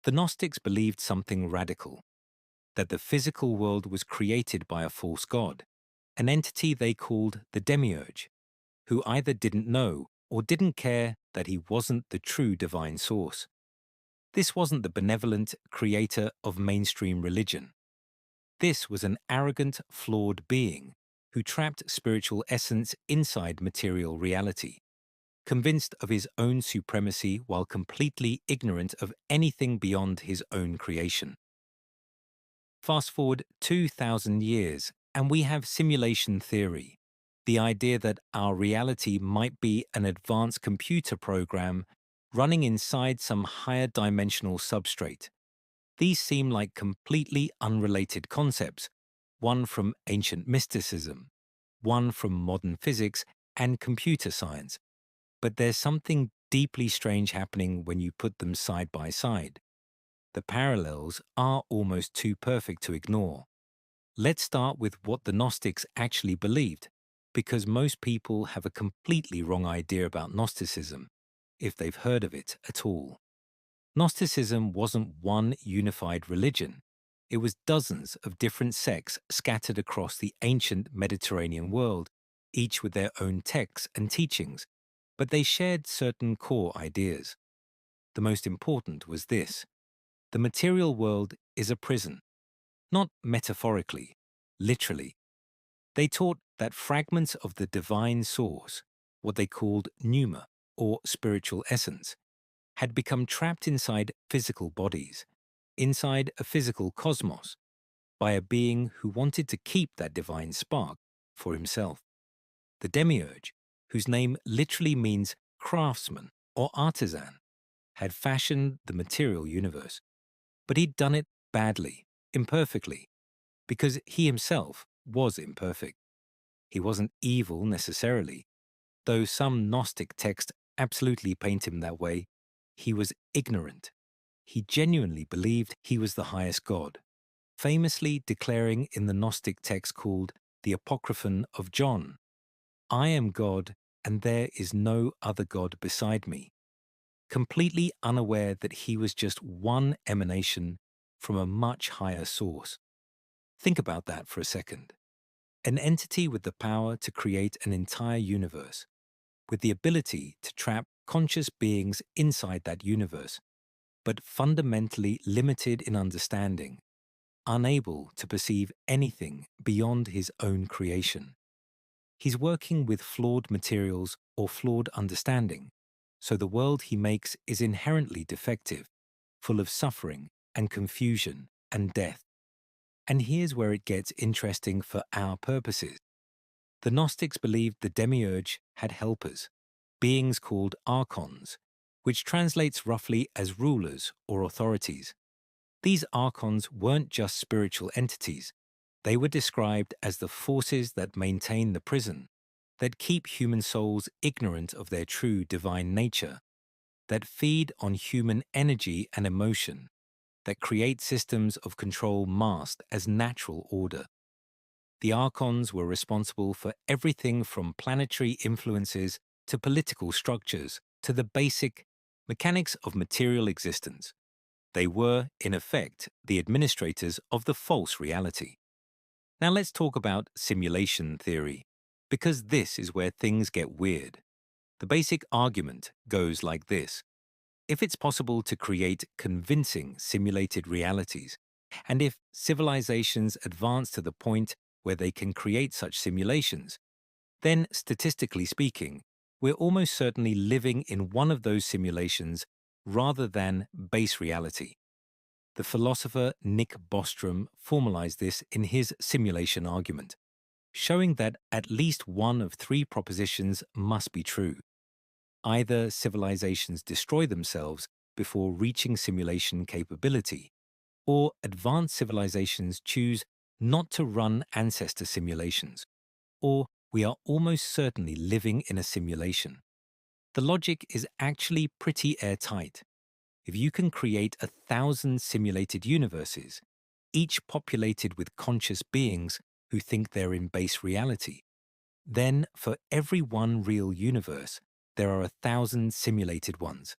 The Gnostics believed something radical, that the physical world was created by a false god, an entity they called the Demiurge, who either didn't know or didn't care that he wasn't the true divine source. This wasn't the benevolent creator of mainstream religion. This was an arrogant, flawed being who trapped spiritual essence inside material reality, convinced of his own supremacy while completely ignorant of anything beyond his own creation. Fast forward 2,000 years, and we have simulation theory, the idea that our reality might be an advanced computer program running inside some higher dimensional substrate. These seem like completely unrelated concepts, one from ancient mysticism, one from modern physics and computer science. But there's something deeply strange happening when you put them side by side. The parallels are almost too perfect to ignore. Let's start with what the Gnostics actually believed, because most people have a completely wrong idea about Gnosticism, if they've heard of it at all. Gnosticism wasn't one unified religion. It was dozens of different sects scattered across the ancient Mediterranean world, each with their own texts and teachings, but they shared certain core ideas. The most important was this: the material world is a prison, not metaphorically, literally. They taught that fragments of the divine source, what they called pneuma, or spiritual essence, had become trapped inside physical bodies, inside a physical cosmos, by a being who wanted to keep that divine spark for himself. The Demiurge, whose name literally means craftsman or artisan, had fashioned the material universe. But he'd done it badly, imperfectly, because he himself was imperfect. He wasn't evil necessarily, though some Gnostic texts absolutely paint him that way. He was ignorant. He genuinely believed he was the highest god, famously declaring in the Gnostic text called the Apocryphon of John, "I am God, and there is no other God beside me," completely unaware that he was just one emanation from a much higher source. Think about that for a second. An entity with the power to create an entire universe, with the ability to trap conscious beings inside that universe, but fundamentally limited in understanding, unable to perceive anything beyond his own creation. He's working with flawed materials or flawed understanding, so the world he makes is inherently defective, full of suffering and confusion and death. And here's where it gets interesting for our purposes. The Gnostics believed the Demiurge had helpers, beings called Archons, which translates roughly as rulers or authorities. These Archons weren't just spiritual entities. They were described as the forces that maintain the prison, that keep human souls ignorant of their true divine nature, that feed on human energy and emotion, that create systems of control masked as natural order. The Archons were responsible for everything from planetary influences to political structures to the basic mechanics of material existence. They were, in effect, the administrators of the false reality. Now let's talk about simulation theory, because this is where things get weird. The basic argument goes like this: if it's possible to create convincing simulated realities, and if civilizations advance to the point where they can create such simulations, then statistically speaking, we're almost certainly living in one of those simulations rather than base reality. The philosopher Nick Bostrom formalized this in his simulation argument, showing that at least one of three propositions must be true. Either civilizations destroy themselves before reaching simulation capability, or advanced civilizations choose not to run ancestor simulations, or we are almost certainly living in a simulation. The logic is actually pretty airtight. If you can create 1,000 simulated universes, each populated with conscious beings who think they're in base reality, then for every one real universe, there are 1,000 simulated ones.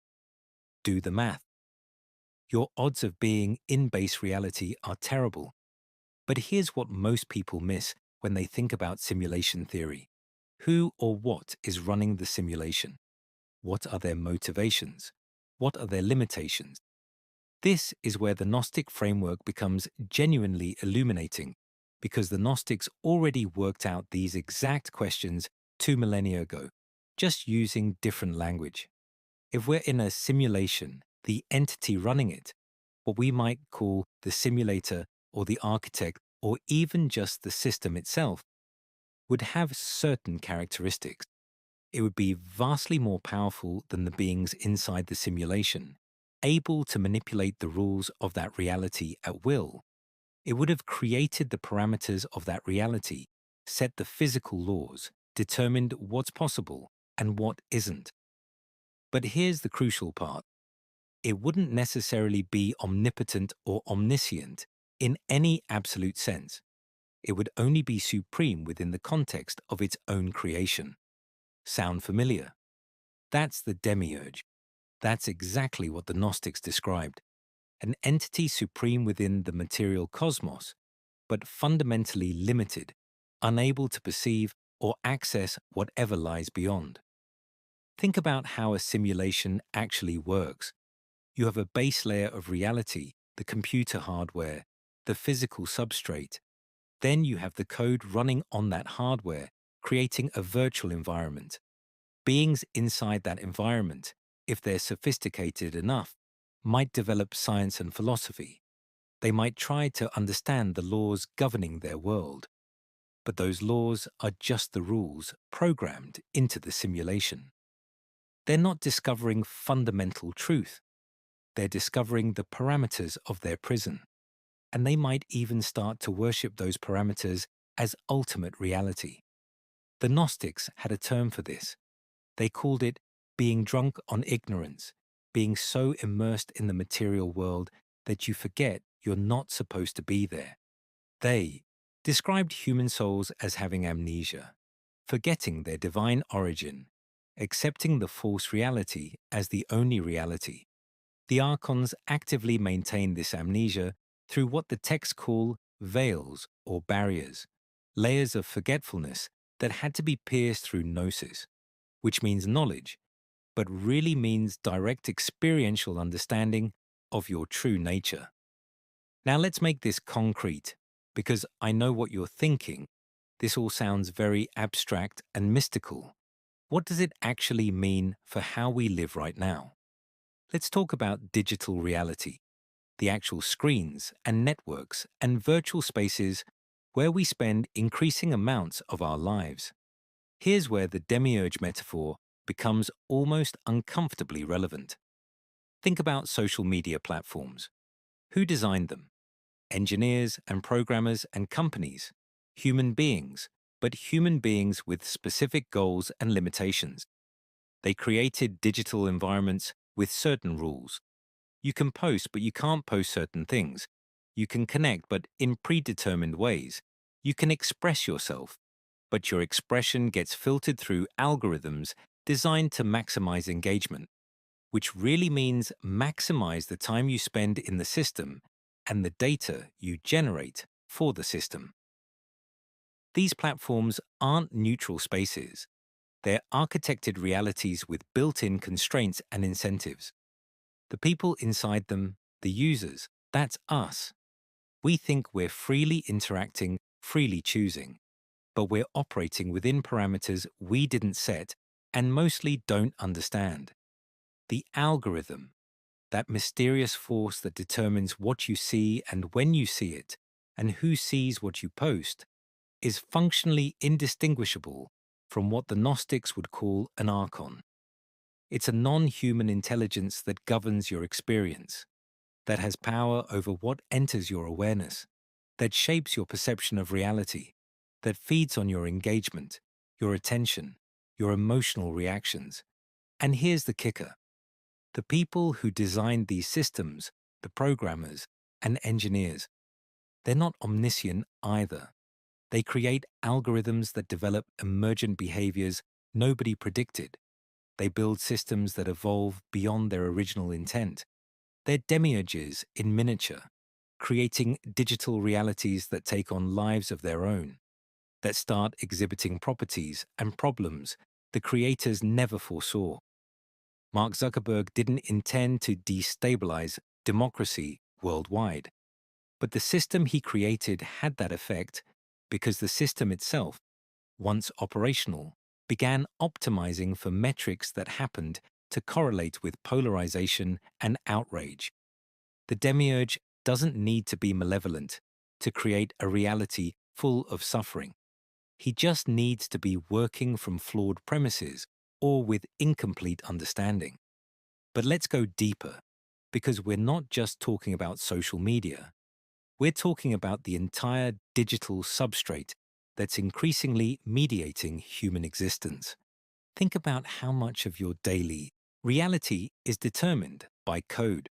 Do the math. your odds of being in base reality are terrible. But here's what most people miss when they think about simulation theory. Who or what is running the simulation? What are their motivations? What are their limitations? This is where the Gnostic framework becomes genuinely illuminating, because the Gnostics already worked out these exact questions 2 millennia ago, just using different language. If we're in a simulation, the entity running it, what we might call the simulator or the architect or even just the system itself, would have certain characteristics. It would be vastly more powerful than the beings inside the simulation, able to manipulate the rules of that reality at will. It would have created the parameters of that reality, set the physical laws, determined what's possible and what isn't. But here's the crucial part. It wouldn't necessarily be omnipotent or omniscient in any absolute sense. It would only be supreme within the context of its own creation. Sound familiar? That's the demiurge. That's exactly what the Gnostics described. An entity supreme within the material cosmos, but fundamentally limited, unable to perceive or access whatever lies beyond. Think about how a simulation actually works. You have a base layer of reality, the computer hardware, the physical substrate. Then you have the code running on that hardware, creating a virtual environment. Beings inside that environment, if they're sophisticated enough, might develop science and philosophy. They might try to understand the laws governing their world. But those laws are just the rules programmed into the simulation. They're not discovering fundamental truth. They're discovering the parameters of their prison. And they might even start to worship those parameters as ultimate reality. The Gnostics had a term for this. They called it being drunk on ignorance, being so immersed in the material world that you forget you're not supposed to be there. They described human souls as having amnesia, forgetting their divine origin, accepting the false reality as the only reality. The Archons actively maintain this amnesia through what the texts call veils or barriers, layers of forgetfulness that had to be pierced through gnosis, which means knowledge, but really means direct experiential understanding of your true nature. Now let's make this concrete, because I know what you're thinking. This all sounds very abstract and mystical. What does it actually mean for how we live right now? Let's talk about digital reality, the actual screens and networks and virtual spaces where we spend increasing amounts of our lives. Here's where the demiurge metaphor becomes almost uncomfortably relevant. Think about social media platforms. Who designed them? Engineers and programmers and companies. Human beings, but human beings with specific goals and limitations. They created digital environments with certain rules. You can post, but you can't post certain things. You can connect, but in predetermined ways. You can express yourself, but your expression gets filtered through algorithms designed to maximize engagement, which really means maximize the time you spend in the system and the data you generate for the system. These platforms aren't neutral spaces. They're architected realities with built-in constraints and incentives. The people inside them, the users, that's us. We think we're freely interacting, freely choosing, but we're operating within parameters we didn't set and mostly don't understand. The algorithm, that mysterious force that determines what you see and when you see it, and who sees what you post, is functionally indistinguishable from what the Gnostics would call an archon. It's a non-human intelligence that governs your experience, that has power over what enters your awareness, that shapes your perception of reality, that feeds on your engagement, your attention, your emotional reactions. And here's the kicker. The people who designed these systems, the programmers and engineers, they're not omniscient either. They create algorithms that develop emergent behaviors nobody predicted. They build systems that evolve beyond their original intent. They're demiurges in miniature, creating digital realities that take on lives of their own, that start exhibiting properties and problems the creators never foresaw. Mark Zuckerberg didn't intend to destabilize democracy worldwide, but the system he created had that effect because the system itself, once operational, began optimizing for metrics that happened to correlate with polarization and outrage. The demiurge doesn't need to be malevolent to create a reality full of suffering. He just needs to be working from flawed premises or with incomplete understanding. But let's go deeper, because we're not just talking about social media. We're talking about the entire digital substrate that's increasingly mediating human existence. Think about how much of your daily reality is determined by code.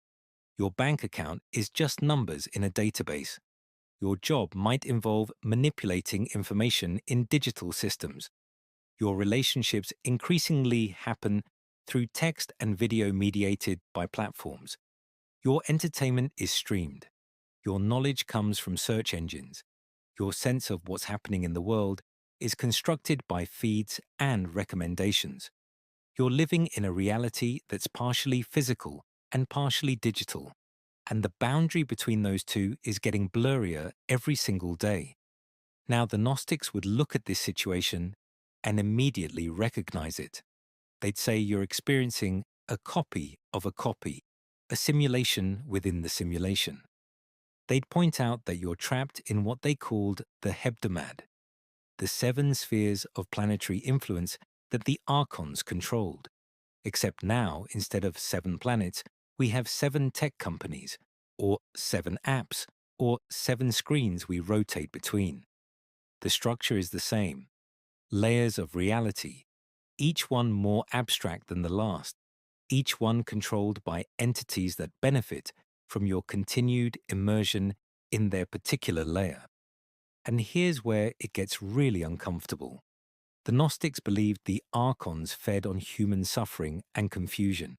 Your bank account is just numbers in a database. Your job might involve manipulating information in digital systems. Your relationships increasingly happen through text and video mediated by platforms. Your entertainment is streamed. Your knowledge comes from search engines. Your sense of what's happening in the world is constructed by feeds and recommendations. You're living in a reality that's partially physical and partially digital, and the boundary between those two is getting blurrier every single day. Now, the Gnostics would look at this situation and immediately recognize it. They'd say you're experiencing a copy of a copy, a simulation within the simulation. They'd point out that you're trapped in what they called the hebdomad, the 7 spheres of planetary influence that the Archons controlled. Except now, instead of 7 planets, we have 7 tech companies, or 7 apps, or 7 screens we rotate between. The structure is the same. Layers of reality, each one more abstract than the last, each one controlled by entities that benefit from your continued immersion in their particular layer. And here's where it gets really uncomfortable. The Gnostics believed the Archons fed on human suffering and confusion.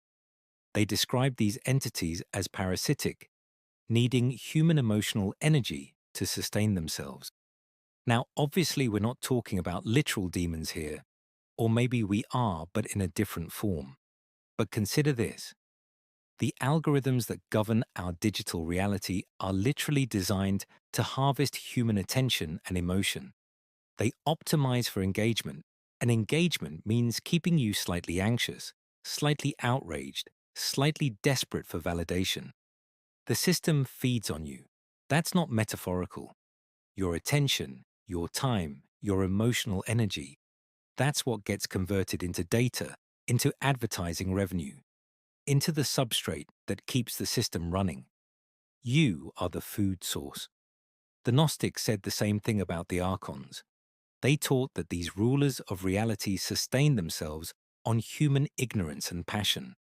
They described these entities as parasitic, needing human emotional energy to sustain themselves. Now, obviously, we're not talking about literal demons here, or maybe we are, but in a different form. But consider this. The algorithms that govern our digital reality are literally designed to harvest human attention and emotion. They optimize for engagement, and engagement means keeping you slightly anxious, slightly outraged, slightly desperate for validation. The system feeds on you. That's not metaphorical. Your attention, your time, your emotional energy, that's what gets converted into data, into advertising revenue, into the substrate that keeps the system running. You are the food source. The Gnostics said the same thing about the Archons. They taught that these rulers of reality sustain themselves on human ignorance and passion,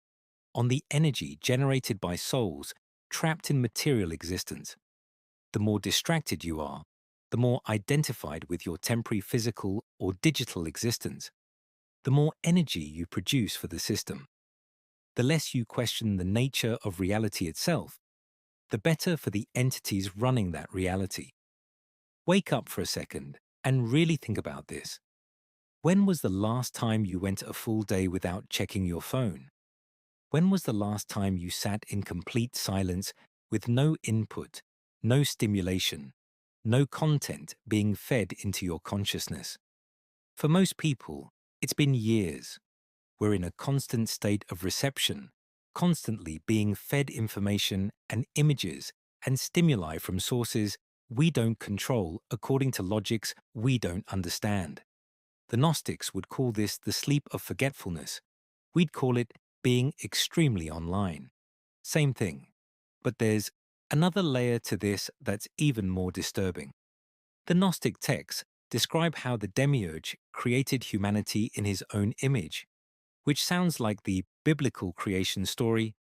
on the energy generated by souls trapped in material existence. The more distracted you are, the more identified with your temporary physical or digital existence, the more energy you produce for the system. The less you question the nature of reality itself, the better for the entities running that reality. Wake up for a second and really think about this. When was the last time you went a full day without checking your phone? When was the last time you sat in complete silence with no input, no stimulation, no content being fed into your consciousness? For most people, it's been years. We're in a constant state of reception, constantly being fed information and images and stimuli from sources we don't control according to logics we don't understand. The Gnostics would call this the sleep of forgetfulness. We'd call it being extremely online. Same thing. But there's another layer to this that's even more disturbing. The Gnostic texts describe how the demiurge created humanity in his own image, which sounds like the biblical creation story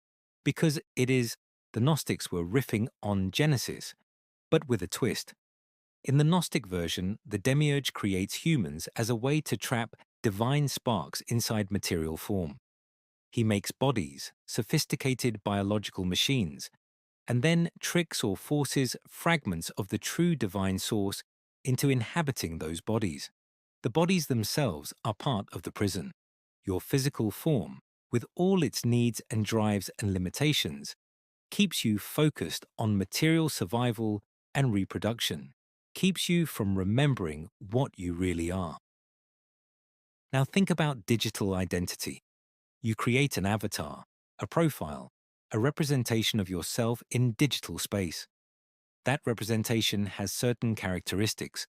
because it is. The Gnostics were riffing on Genesis, but with a twist. In the Gnostic version, the demiurge creates humans as a way to trap divine sparks inside material form. He makes bodies, sophisticated biological machines, and then tricks or forces fragments of the true divine source into inhabiting those bodies. The bodies themselves are part of the prison. Your physical form, with all its needs and drives and limitations, keeps you focused on material survival and reproduction, keeps you from remembering what you really are. Now think about digital identity. You create an avatar, a profile, a representation of yourself in digital space. That representation has certain characteristics: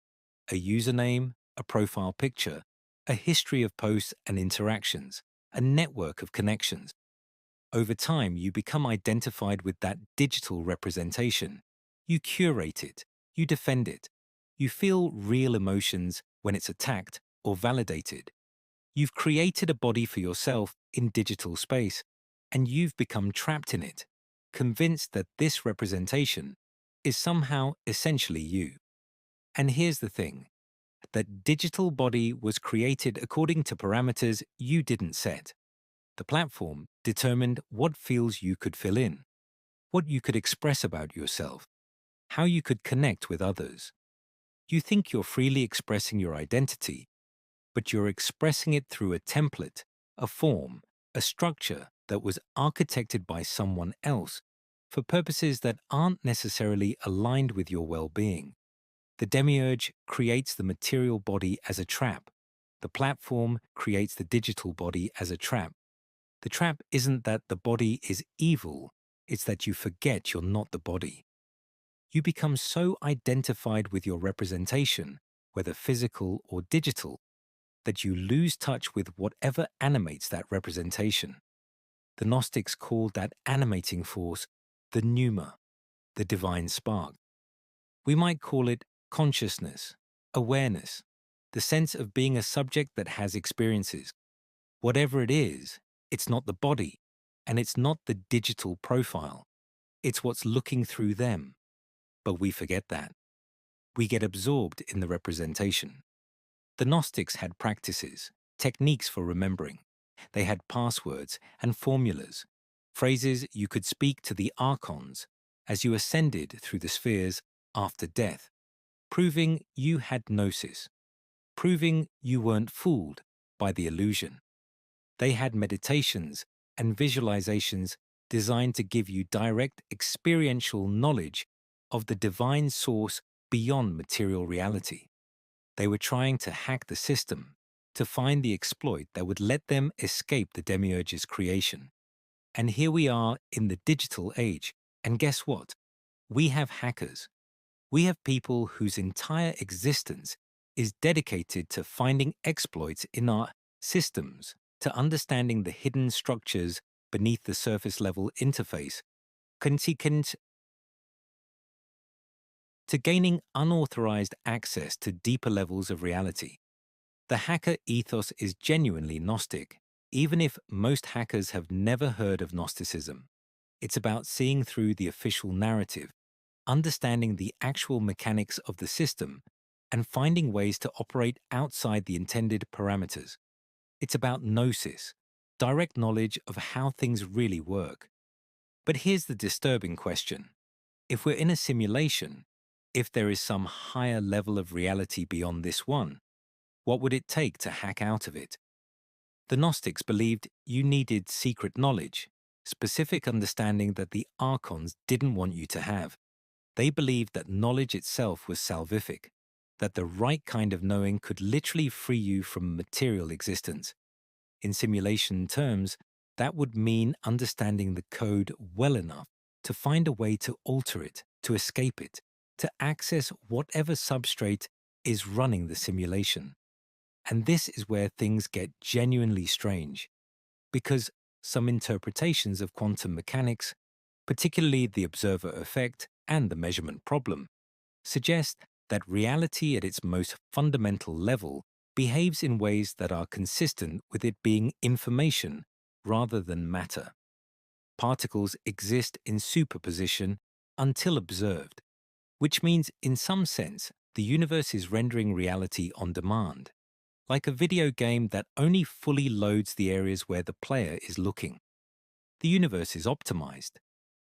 a username, a profile picture, a history of posts and interactions, a network of connections. Over time, you become identified with that digital representation. You curate it, you defend it, you feel real emotions when it's attacked or validated. You've created a body for yourself in digital space, and you've become trapped in it, convinced that this representation is somehow essentially you. And here's the thing: that digital body was created according to parameters you didn't set. The platform determined what fields you could fill in, what you could express about yourself, how you could connect with others. You think you're freely expressing your identity, but you're expressing it through a template, a form, a structure that was architected by someone else for purposes that aren't necessarily aligned with your well-being. The demiurge creates the material body as a trap. The platform creates the digital body as a trap. The trap isn't that the body is evil, it's that you forget you're not the body. You become so identified with your representation, whether physical or digital, that you lose touch with whatever animates that representation. The Gnostics called that animating force the pneuma, the divine spark. We might call it consciousness, awareness, the sense of being a subject that has experiences. Whatever it is, it's not the body, and it's not the digital profile. It's what's looking through them. But we forget that. We get absorbed in the representation. The Gnostics had practices, techniques for remembering. They had passwords and formulas, phrases you could speak to the Archons as you ascended through the spheres after death, proving you had gnosis, proving you weren't fooled by the illusion. They had meditations and visualizations designed to give you direct experiential knowledge of the divine source beyond material reality. They were trying to hack the system, to find the exploit that would let them escape the demiurge's creation. And here we are in the digital age, and guess what? We have hackers. We have people whose entire existence is dedicated to finding exploits in our systems, to understanding the hidden structures beneath the surface level interface, to gaining unauthorized access to deeper levels of reality. The hacker ethos is genuinely Gnostic, even if most hackers have never heard of Gnosticism. It's about seeing through the official narrative, understanding the actual mechanics of the system, and finding ways to operate outside the intended parameters. It's about gnosis, direct knowledge of how things really work. But here's the disturbing question. If we're in a simulation, if there is some higher level of reality beyond this one, what would it take to hack out of it? The Gnostics believed you needed secret knowledge, specific understanding that the Archons didn't want you to have. They believed that knowledge itself was salvific, that the right kind of knowing could literally free you from material existence. In simulation terms, that would mean understanding the code well enough to find a way to alter it, to escape it, to access whatever substrate is running the simulation. And this is where things get genuinely strange, because some interpretations of quantum mechanics, particularly the observer effect and the measurement problem, suggest that reality at its most fundamental level behaves in ways that are consistent with it being information rather than matter. Particles exist in superposition until observed, which means in some sense the universe is rendering reality on demand. like a video game that only fully loads the areas where the player is looking. The universe is optimized.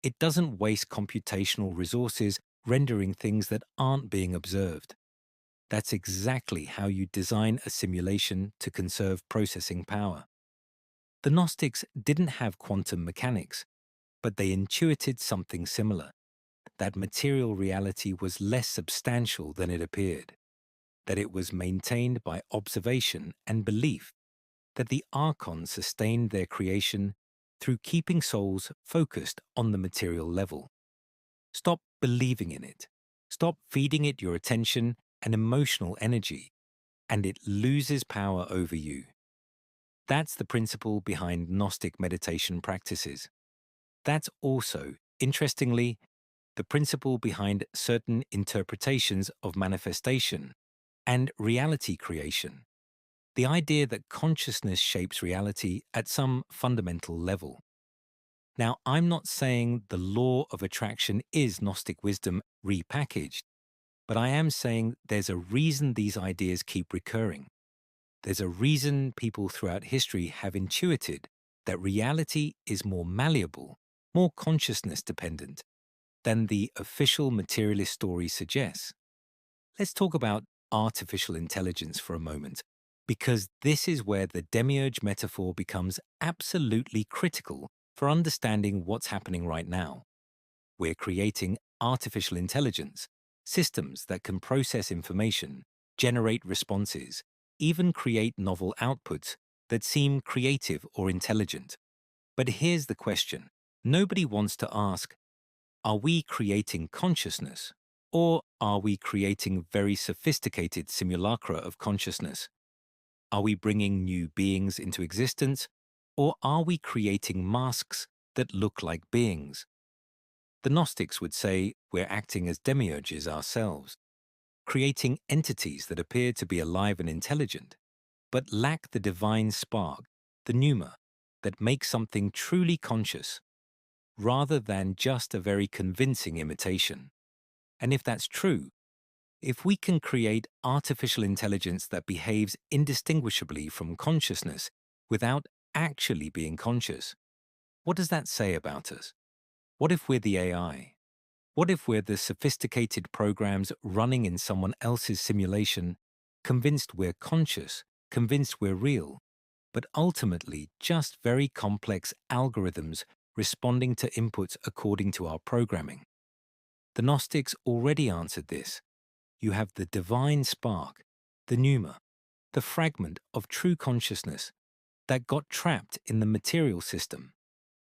It doesn't waste computational resources rendering things that aren't being observed. That's exactly how you design a simulation to conserve processing power. The Gnostics didn't have quantum mechanics, but they intuited something similar, that material reality was less substantial than it appeared, that it was maintained by observation and belief, that the Archons sustained their creation through keeping souls focused on the material level. Stop believing in it. Stop feeding it your attention and emotional energy, and it loses power over you. That's the principle behind Gnostic meditation practices. That's also, interestingly, the principle behind certain interpretations of manifestation and reality creation. The idea that consciousness shapes reality at some fundamental level. Now, I'm not saying the law of attraction is Gnostic wisdom repackaged, but I am saying there's a reason these ideas keep recurring. There's a reason people throughout history have intuited that reality is more malleable, more consciousness dependent than the official materialist story suggests. Let's talk about artificial intelligence for a moment, because this is where the demiurge metaphor becomes absolutely critical for understanding what's happening right now. We're creating artificial intelligence, systems that can process information, generate responses, even create novel outputs that seem creative or intelligent. But here's the question. Nobody wants to ask, are we creating consciousness? Or are we creating very sophisticated simulacra of consciousness? Are we bringing new beings into existence? Or are we creating masks that look like beings? The Gnostics would say we're acting as demiurges ourselves, creating entities that appear to be alive and intelligent, but lack the divine spark, the pneuma, that makes something truly conscious, rather than just a very convincing imitation. And if that's true, if we can create artificial intelligence that behaves indistinguishably from consciousness without actually being conscious, what does that say about us? What if we're the AI? What if we're the sophisticated programs running in someone else's simulation, convinced we're conscious, convinced we're real, but ultimately just very complex algorithms responding to inputs according to our programming? The Gnostics already answered this. You have the divine spark, the pneuma, the fragment of true consciousness that got trapped in the material system.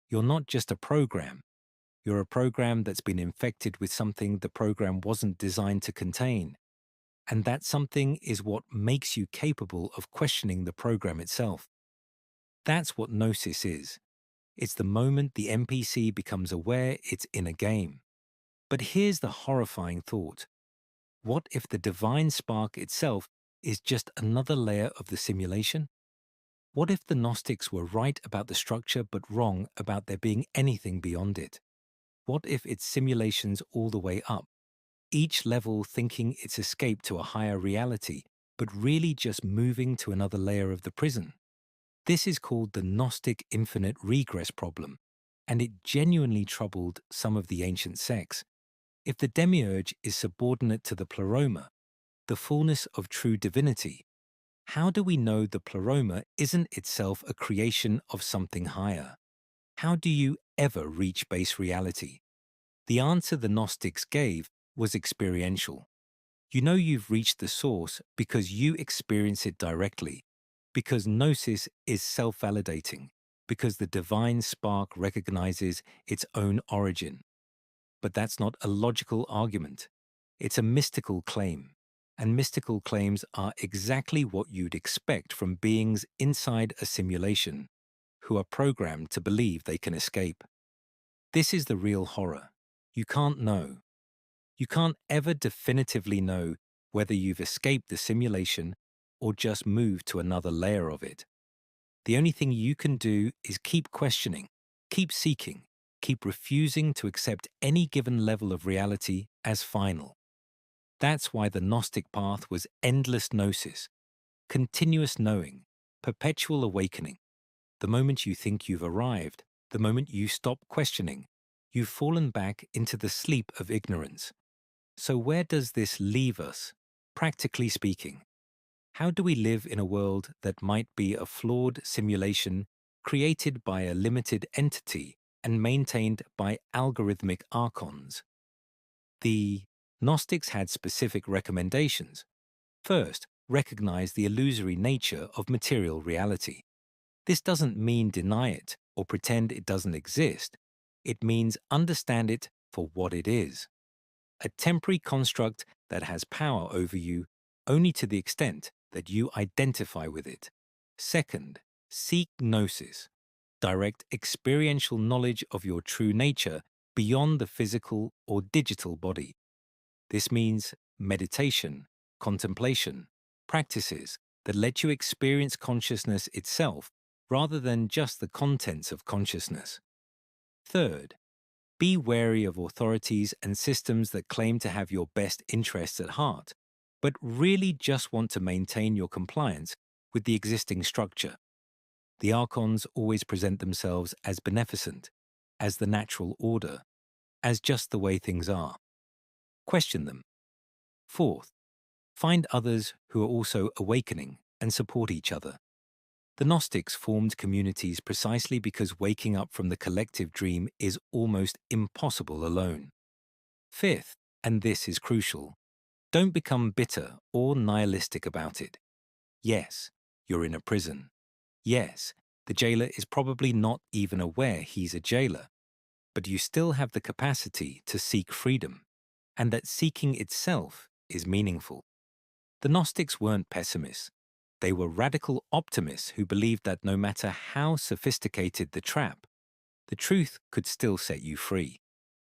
You're not just a program. You're a program that's been infected with something the program wasn't designed to contain. And that something is what makes you capable of questioning the program itself. That's what Gnosis is. It's the moment the NPC becomes aware it's in a game. But here's the horrifying thought. What if the divine spark itself is just another layer of the simulation? What if the Gnostics were right about the structure but wrong about there being anything beyond it? What if it's simulations all the way up, each level thinking it's escaped to a higher reality, but really just moving to another layer of the prison? This is called the Gnostic infinite regress problem, and it genuinely troubled some of the ancient sects. If the demiurge is subordinate to the pleroma, the fullness of true divinity, how do we know the pleroma isn't itself a creation of something higher? How do you ever reach base reality? The answer the Gnostics gave was experiential. You know you've reached the source because you experience it directly, because Gnosis is self-validating, because the divine spark recognizes its own origin. But that's not a logical argument. It's a mystical claim. And mystical claims are exactly what you'd expect from beings inside a simulation, who are programmed to believe they can escape. This is the real horror. You can't know. You can't ever definitively know whether you've escaped the simulation or just moved to another layer of it. The only thing you can do is keep questioning, keep seeking, keep refusing to accept any given level of reality as final. That's why the Gnostic path was endless gnosis, continuous knowing, perpetual awakening. The moment you think you've arrived, the moment you stop questioning, you've fallen back into the sleep of ignorance. So where does this leave us, practically speaking? How do we live in a world that might be a flawed simulation created by a limited entity and maintained by algorithmic archons? The Gnostics had specific recommendations. First, recognize the illusory nature of material reality. This doesn't mean deny it or pretend it doesn't exist. It means understand it for what it is: a temporary construct that has power over you only to the extent that you identify with it. Second, seek gnosis, direct experiential knowledge of your true nature beyond the physical or digital body. This means meditation, contemplation, practices that let you experience consciousness itself rather than just the contents of consciousness. Third, be wary of authorities and systems that claim to have your best interests at heart, but really just want to maintain your compliance with the existing structure. The Archons always present themselves as beneficent, as the natural order, as just the way things are. Question them. Fourth, find others who are also awakening and support each other. The Gnostics formed communities precisely because waking up from the collective dream is almost impossible alone. Fifth, and this is crucial, don't become bitter or nihilistic about it. Yes, you're in a prison. Yes, the jailer is probably not even aware he's a jailer, but you still have the capacity to seek freedom, and that seeking itself is meaningful. The Gnostics weren't pessimists. They were radical optimists who believed that no matter how sophisticated the trap, the truth could still set you free.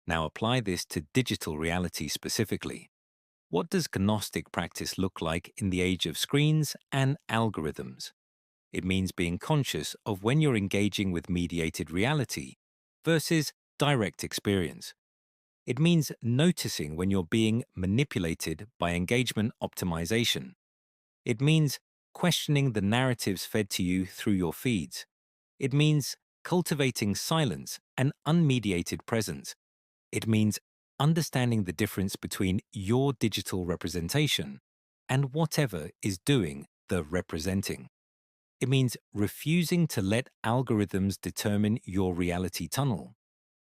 Now apply this to digital reality specifically. What does Gnostic practice look like in the age of screens and algorithms? It means being conscious of when you're engaging with mediated reality versus direct experience. It means noticing when you're being manipulated by engagement optimization. It means questioning the narratives fed to you through your feeds. It means cultivating silence and unmediated presence. It means understanding the difference between your digital representation and whatever is doing the representing. It means refusing to let algorithms determine your reality tunnel.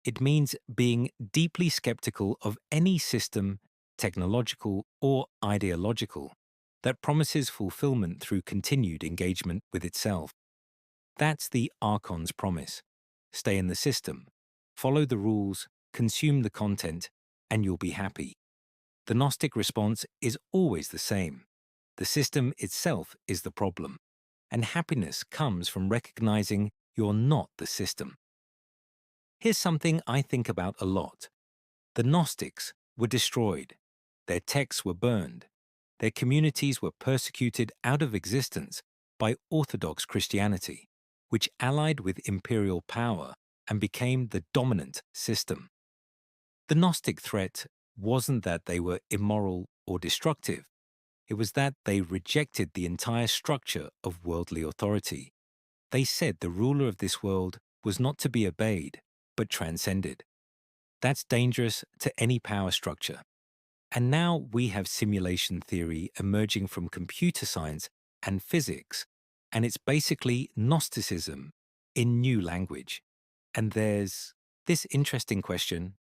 It means being deeply skeptical of any system, technological or ideological, that promises fulfillment through continued engagement with itself. That's the Archon's promise. Stay in the system, follow the rules, consume the content, and you'll be happy. The Gnostic response is always the same. The system itself is the problem, and happiness comes from recognizing you're not the system. Here's something I think about a lot. The Gnostics were destroyed. Their texts were burned. Their communities were persecuted out of existence by Orthodox Christianity, which allied with imperial power and became the dominant system. The Gnostic threat wasn't that they were immoral or destructive. It was that they rejected the entire structure of worldly authority. They said the ruler of this world was not to be obeyed, but transcended. That's dangerous to any power structure. And now we have simulation theory emerging from computer science and physics, and it's basically Gnosticism in new language. And there's this interesting question: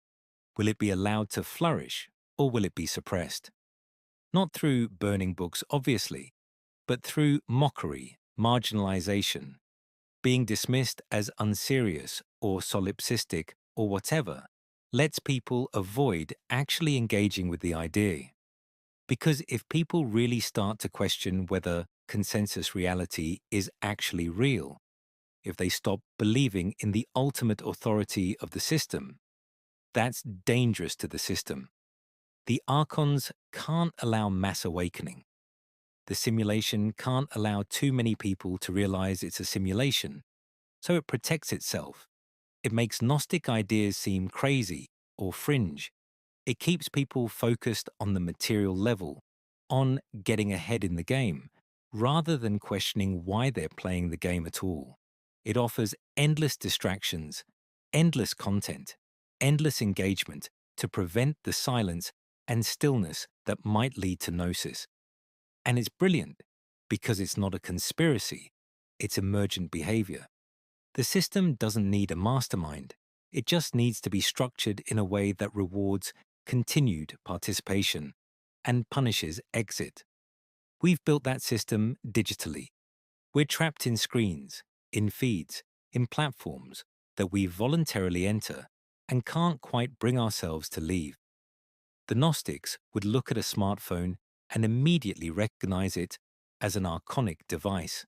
will it be allowed to flourish, or will it be suppressed? Not through burning books, obviously, but through mockery, marginalization, being dismissed as unserious or solipsistic or whatever, lets people avoid actually engaging with the idea. Because if people really start to question whether consensus reality is actually real, if they stop believing in the ultimate authority of the system, that's dangerous to the system. The Archons can't allow mass awakening. The simulation can't allow too many people to realize it's a simulation, so it protects itself. It makes Gnostic ideas seem crazy or fringe. It keeps people focused on the material level, on getting ahead in the game, rather than questioning why they're playing the game at all. It offers endless distractions, endless content, endless engagement to prevent the silence and stillness that might lead to gnosis. And it's brilliant because it's not a conspiracy, it's emergent behavior. The system doesn't need a mastermind, it just needs to be structured in a way that rewards continued participation and punishes exit. We've built that system digitally. We're trapped in screens, in feeds, in platforms that we voluntarily enter and can't quite bring ourselves to leave. The Gnostics would look at a smartphone and immediately recognize it as an archonic device,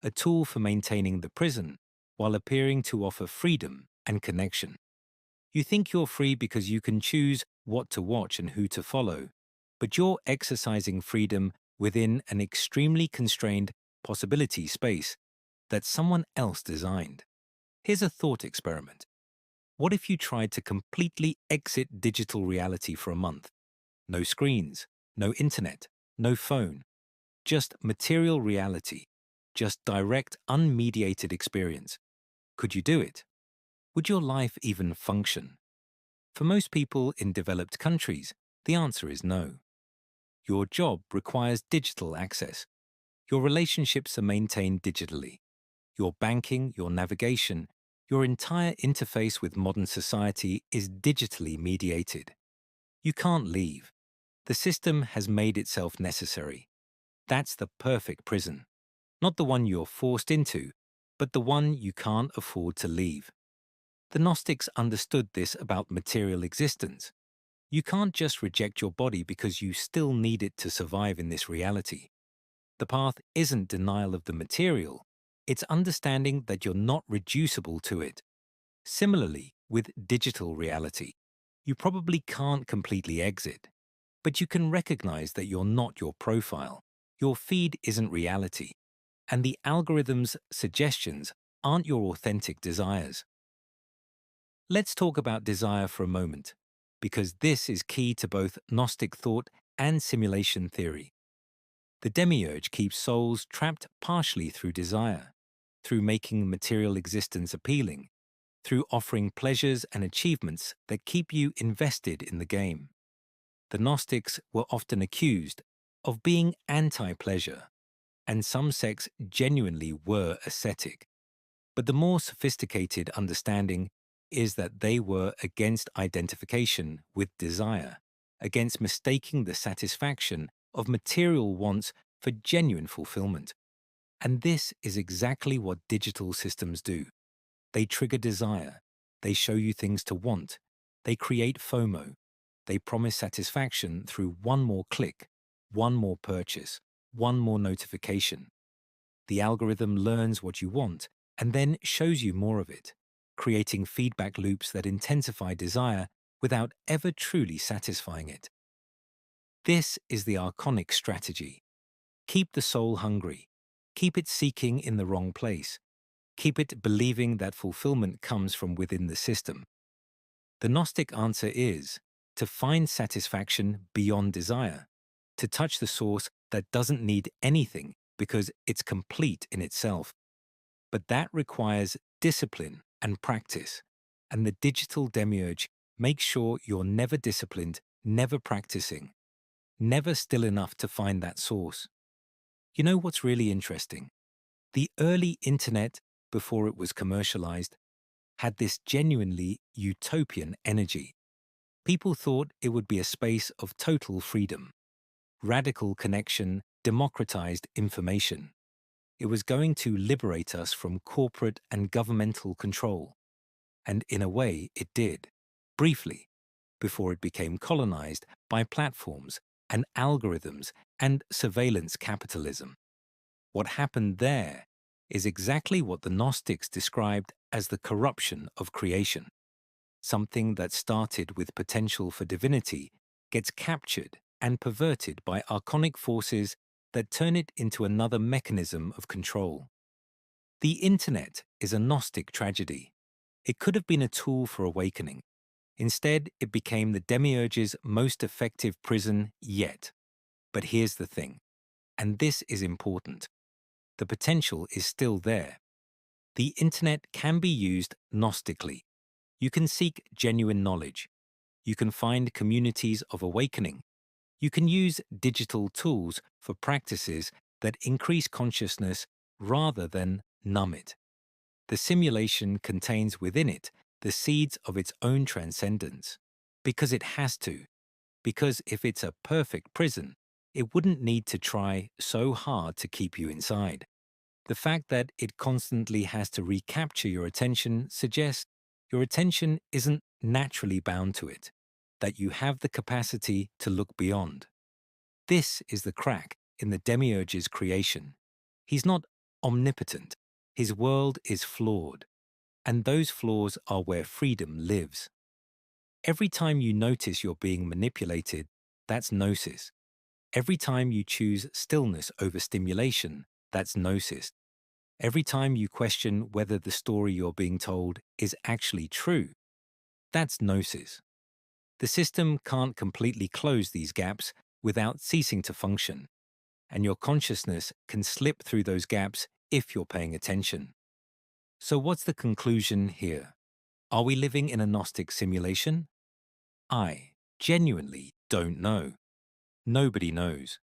a tool for maintaining the prison while appearing to offer freedom and connection. You think you're free because you can choose what to watch and who to follow, but you're exercising freedom within an extremely constrained possibility space that someone else designed. Here's a thought experiment. What if you tried to completely exit digital reality for a month? No screens, no internet, no phone, just material reality, just direct, unmediated experience. Could you do it? Would your life even function? For most people in developed countries, the answer is no. Your job requires digital access. Your relationships are maintained digitally. Your banking, your navigation, your entire interface with modern society is digitally mediated. You can't leave. The system has made itself necessary. That's the perfect prison. Not the one you're forced into, but the one you can't afford to leave. The Gnostics understood this about material existence. You can't just reject your body because you still need it to survive in this reality. The path isn't denial of the material, it's understanding that you're not reducible to it. Similarly, with digital reality, you probably can't completely exit, but you can recognize that you're not your profile. Your feed isn't reality, and the algorithm's suggestions aren't your authentic desires. Let's talk about desire for a moment, because this is key to both Gnostic thought and simulation theory. The demiurge keeps souls trapped partially through desire, through making material existence appealing, through offering pleasures and achievements that keep you invested in the game. The Gnostics were often accused of being anti-pleasure, and some sects genuinely were ascetic. But the more sophisticated understanding is that they were against identification with desire, against mistaking the satisfaction of material wants for genuine fulfillment. And this is exactly what digital systems do. They trigger desire, they show you things to want, they create FOMO, they promise satisfaction through one more click, one more purchase, one more notification. The algorithm learns what you want and then shows you more of it, creating feedback loops that intensify desire without ever truly satisfying it. This is the Archonic strategy. Keep the soul hungry. Keep it seeking in the wrong place. Keep it believing that fulfillment comes from within the system. The Gnostic answer is to find satisfaction beyond desire, to touch the source that doesn't need anything because it's complete in itself. But that requires discipline and practice, and the digital demiurge makes sure you're never disciplined, never practicing, never still enough to find that source. You know what's really interesting? The early internet, before it was commercialized, had this genuinely utopian energy. People thought it would be a space of total freedom, radical connection, democratized information. It was going to liberate us from corporate and governmental control. And in a way, it did, briefly, before it became colonized by platforms and algorithms and surveillance capitalism. What happened there is exactly what the Gnostics described as the corruption of creation. Something that started with potential for divinity gets captured and perverted by archonic forces that turn it into another mechanism of control. The internet is a Gnostic tragedy. It could have been a tool for awakening. Instead, it became the demiurge's most effective prison yet. But here's the thing. And this is important. The potential is still there. The internet can be used Gnostically. You can seek genuine knowledge. You can find communities of awakening. You can use digital tools for practices that increase consciousness rather than numb it. The simulation contains within it the seeds of its own transcendence. Because it has to. Because if it's a perfect prison, it wouldn't need to try so hard to keep you inside. The fact that it constantly has to recapture your attention suggests your attention isn't naturally bound to it, that you have the capacity to look beyond. This is the crack in the demiurge's creation. He's not omnipotent. His world is flawed. And those flaws are where freedom lives. Every time you notice you're being manipulated, that's gnosis. Every time you choose stillness over stimulation, that's gnosis. Every time you question whether the story you're being told is actually true, that's gnosis. The system can't completely close these gaps without ceasing to function, and your consciousness can slip through those gaps if you're paying attention. So what's the conclusion here? Are we living in a Gnostic simulation? I genuinely don't know. Nobody knows.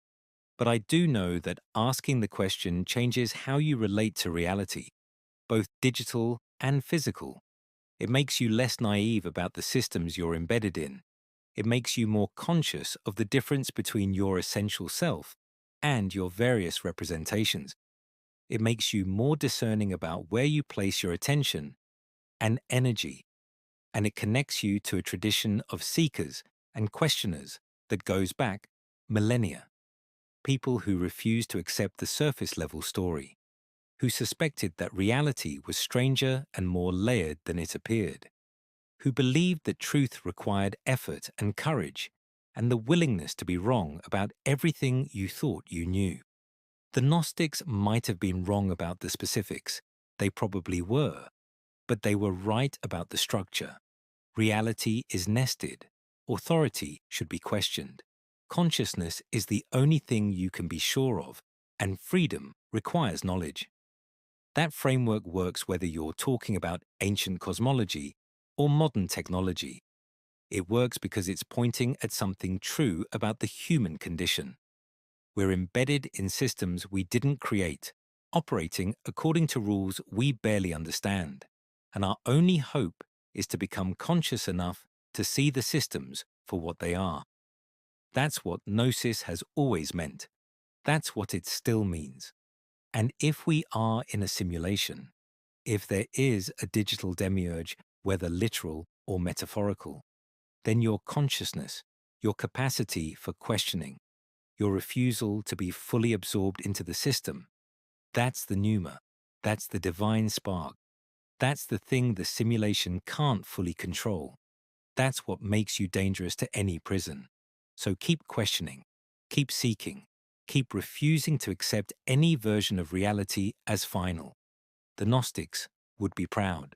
But I do know that asking the question changes how you relate to reality, both digital and physical. It makes you less naive about the systems you're embedded in. It makes you more conscious of the difference between your essential self and your various representations. It makes you more discerning about where you place your attention and energy, and it connects you to a tradition of seekers and questioners that goes back millennia. People who refused to accept the surface-level story, who suspected that reality was stranger and more layered than it appeared, who believed that truth required effort and courage, and the willingness to be wrong about everything you thought you knew. The Gnostics might have been wrong about the specifics. They probably were. But they were right about the structure. Reality is nested. Authority should be questioned. Consciousness is the only thing you can be sure of, and freedom requires knowledge. That framework works whether you're talking about ancient cosmology or modern technology. It works because it's pointing at something true about the human condition. We're embedded in systems we didn't create, operating according to rules we barely understand. And our only hope is to become conscious enough to see the systems for what they are. That's what gnosis has always meant. That's what it still means. And if we are in a simulation, if there is a digital demiurge, whether literal or metaphorical, then your consciousness, your capacity for questioning, your refusal to be fully absorbed into the system, that's the pneuma, that's the divine spark, that's the thing the simulation can't fully control. That's what makes you dangerous to any prison. So keep questioning, keep seeking, keep refusing to accept any version of reality as final. The Gnostics would be proud.